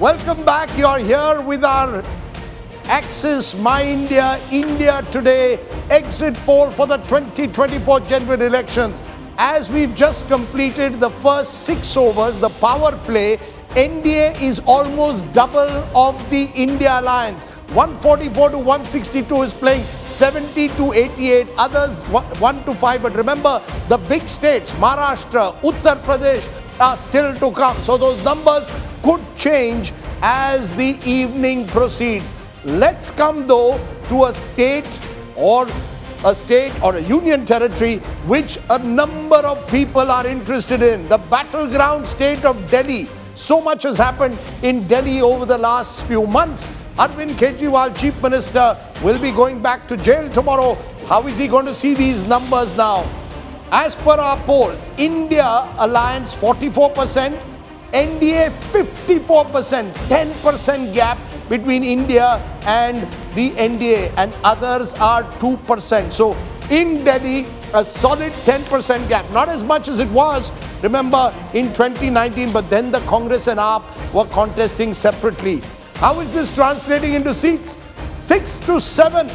Welcome back. You're here with our Axis My India, India Today exit poll for the 2024 general elections. As we've just completed the first 6 overs, the power play, NDA is almost double of the India Alliance. 144 to 162 is playing 70 to 88, others 1 to 5. But remember, the big states, Maharashtra, Uttar Pradesh, are still to come. So those numbers could change as the evening proceeds. Let's come though to a state or a union territory which a number of people are interested in. The battleground state of Delhi. So much has happened in Delhi over the last few months. Arvind Kejriwal, Chief Minister, will be going back to jail tomorrow. How is he going to see these numbers now? As per our poll, India Alliance 44%, NDA 54%, 10% gap between India and the NDA, and others are 2%. So in Delhi, a solid 10% gap. Not as much as it was, remember, in 2019, but then the Congress and AAP were contesting separately. How is this translating into seats? 6 to 7,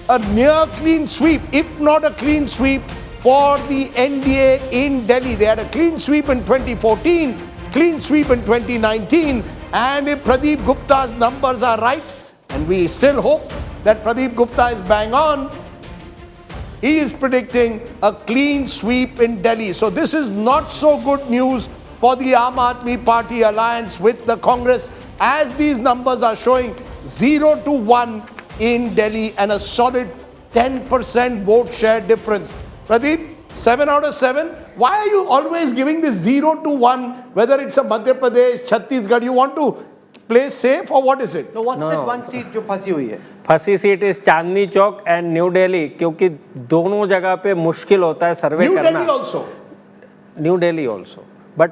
a near clean sweep, if not a clean sweep, for the NDA in Delhi. They had a clean sweep in 2014, clean sweep in 2019, and if Pradeep Gupta's numbers are right, and we still hope that Pradeep Gupta is bang on, he is predicting a clean sweep in Delhi. So this is not so good news for the Aam Aadmi Party alliance with the Congress, as these numbers are showing 0 to 1 in Delhi and a solid 10% vote share difference. Pradeep, 7 out of 7. Why are you always giving this 0 to 1, whether it's a Madhya Pradesh, Chhattisgarh? You want to play safe or what is it? No, what's that one seat जो फंसी हुई है? फंसी seat is Chandni Chowk and New Delhi, क्योंकि दोनों जगह पे मुश्किल होता है सर्वे करना. New Delhi also. New Delhi also, but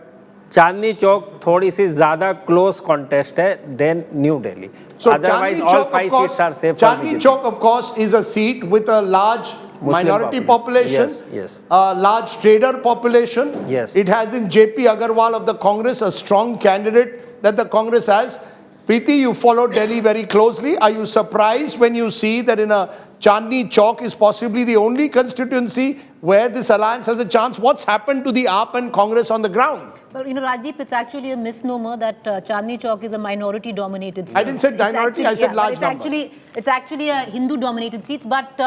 Chandni Chowk थोड़ी सी ज्यादा क्लोज कॉन्टेस्ट है than New Delhi. So otherwise all 5 seats are safe. Chandni Chowk, of course, is a seat with a large minority population, yes. A large trader population. Yes. It has in JP Agarwal of the Congress, a strong candidate that the Congress has. Preeti, you follow Delhi very closely. Are you surprised when you see that in a Chandni Chowk is possibly the only constituency where this alliance has a chance? What's happened to the AAP and Congress on the ground? Well, Rajdeep, it's actually a misnomer that Chandni Chowk is a minority-dominated seat. I didn't say minority, I said large numbers. It's actually a Hindu-dominated seat. But,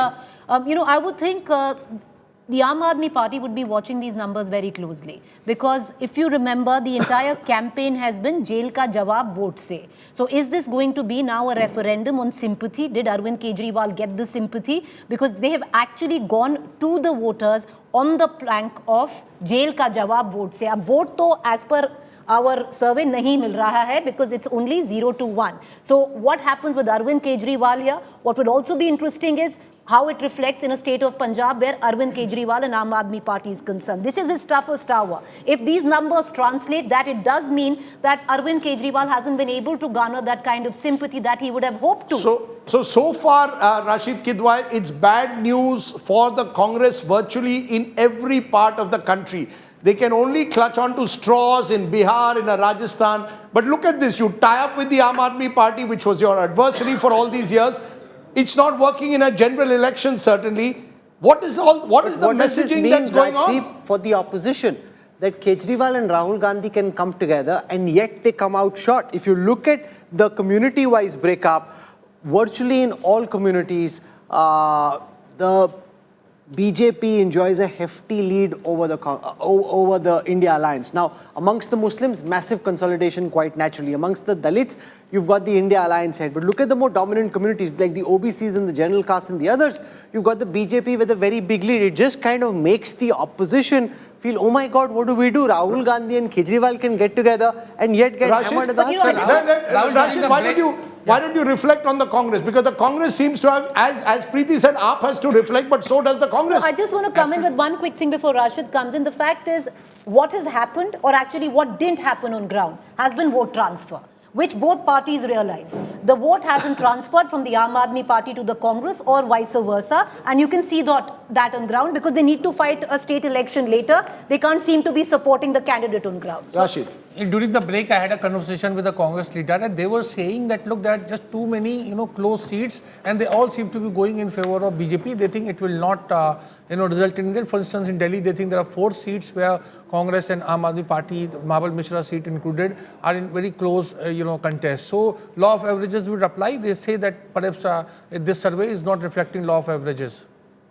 I would think the Aam Aadmi Party would be watching these numbers very closely. Because if you remember, the entire campaign has been jail ka jawab vote se. So is this going to be now a referendum on sympathy? Did Arvind Kejriwal get the sympathy? Because they have actually gone to the voters on the plank of jail ka jawab vote se. Ab vote to as per our survey nahi mil raha hai, because it's only 0 to 1. So what happens with Arvind Kejriwal here? What would also be interesting is how it reflects in a state of Punjab where Arvind Kejriwal and Aam Aadmi Party is concerned. This is his toughest hour. If these numbers translate, that it does mean that Arvind Kejriwal hasn't been able to garner that kind of sympathy that he would have hoped to. So far, Rashid Kidwai, it's bad news for the Congress virtually in every part of the country. They can only clutch onto straws in Bihar, in Rajasthan. But look at this, you tie up with the Aam Aadmi Party, which was your adversary for all these years. It's not working in a general election, certainly. What is the messaging that's going on? For the opposition, that Kejriwal and Rahul Gandhi can come together and yet they come out short. If you look at the community-wise breakup, virtually in all communities, the BJP enjoys a hefty lead over the India Alliance. Now, amongst the Muslims, massive consolidation quite naturally. Amongst the Dalits, you've got the India Alliance head. But look at the more dominant communities, like the OBCs and the general caste and the others. You've got the BJP with a very big lead. It just kind of makes the opposition feel, oh my God, what do we do? Rahul Gandhi and Kejriwal can get together and yet get hammered at the Rashid, why don't you reflect on the Congress? Because the Congress seems to have, as Preeti said, AAP has to reflect, but so does the Congress. I just want to come in with one quick thing before Rashid comes in. The fact is, what has happened, or actually what didn't happen on ground, has been vote transfer, which both parties realize. The vote hasn't transferred from the Aam Aadmi Party to the Congress or vice versa, and you can see that that on ground because they need to fight a state election later. They can't seem to be supporting the candidate on ground. Rashid. During the break, I had a conversation with a Congress leader, and they were saying that look, there are just too many, close seats, and they all seem to be going in favor of BJP. They think it will not, result in that. For instance, in Delhi, they think there are 4 seats where Congress and Aam Aadmi Party, the Mahbub Mishra seat included, are in very close, contest. So, law of averages would apply. They say that perhaps this survey is not reflecting law of averages.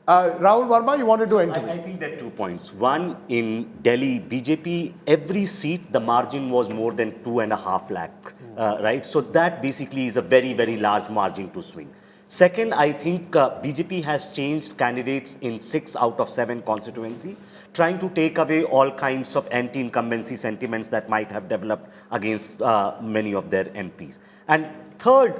Rahul Verma, you wanted to enter. I think there are 2 points. One, in Delhi, BJP, every seat, the margin was more than 2.5 lakh, right? So that basically is a very, very large margin to swing. Second, I think BJP has changed candidates in 6 out of 7 constituency, trying to take away all kinds of anti-incumbency sentiments that might have developed against many of their MPs. And third,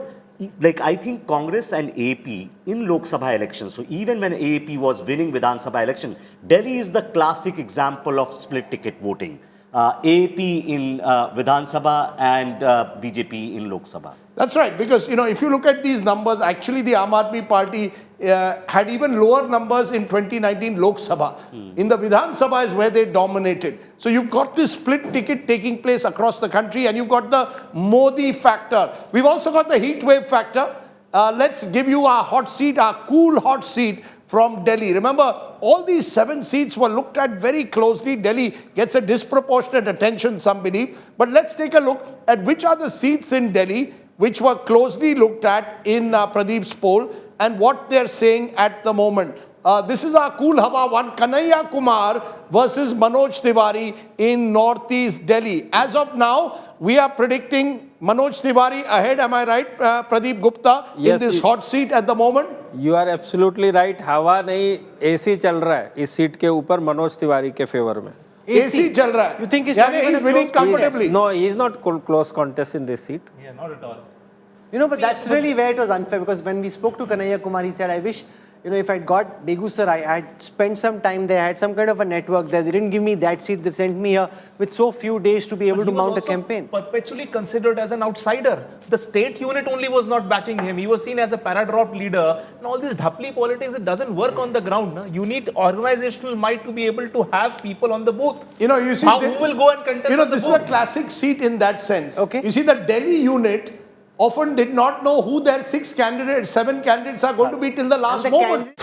I think Congress and AP in Lok Sabha elections, so even when AP was winning Vidhan Sabha election, Delhi is the classic example of split ticket voting. AP in Vidhan Sabha and BJP in Lok Sabha. That's right, because if you look at these numbers, actually the Aam Aadmi Party had even lower numbers in 2019 Lok Sabha. In the Vidhan Sabha is where they dominated. So you've got this split ticket taking place across the country, and you've got the Modi factor. We've also got the heat wave factor. Let's give you our hot seat, our cool hot seat from Delhi. Remember, all these 7 seats were looked at very closely. Delhi gets a disproportionate attention, some believe. But let's take a look at which are the seats in Delhi which were closely looked at in Pradeep's poll and what they're saying at the moment. This is our cool Hawa one, Kanhaiyya Kumar versus Manoj Tewari in Northeast Delhi. As of now, we are predicting Manoj Tewari ahead. Am I right, Pradeep Gupta, yes, in this hot seat at the moment? You are absolutely right. हवा नहीं AC चल रहा है इस seat के ऊपर मनोज तिवारी के favour में. AC चल रहा है. You think he's winning comfortably? No, he is not close contest in this seat. Yeah, not at all. But that's really where it was unfair, because when we spoke to Kanhaiyya Kumar, he said, I wish, if I'd got Begusarai, I'd spent some time there, I had some kind of a network there. They didn't give me that seat. They sent me here with so few days to be able to mount a campaign. Perpetually considered as an outsider. The state unit only was not backing him. He was seen as a para-drop leader. And all this dhapli politics, it doesn't work on the ground. No? You need organizational might to be able to have people on the booth. You see, who will go and contest this is a classic seat in that sense. Okay. You see, the Delhi unit often did not know who their 7 candidates are going to be till the last moment.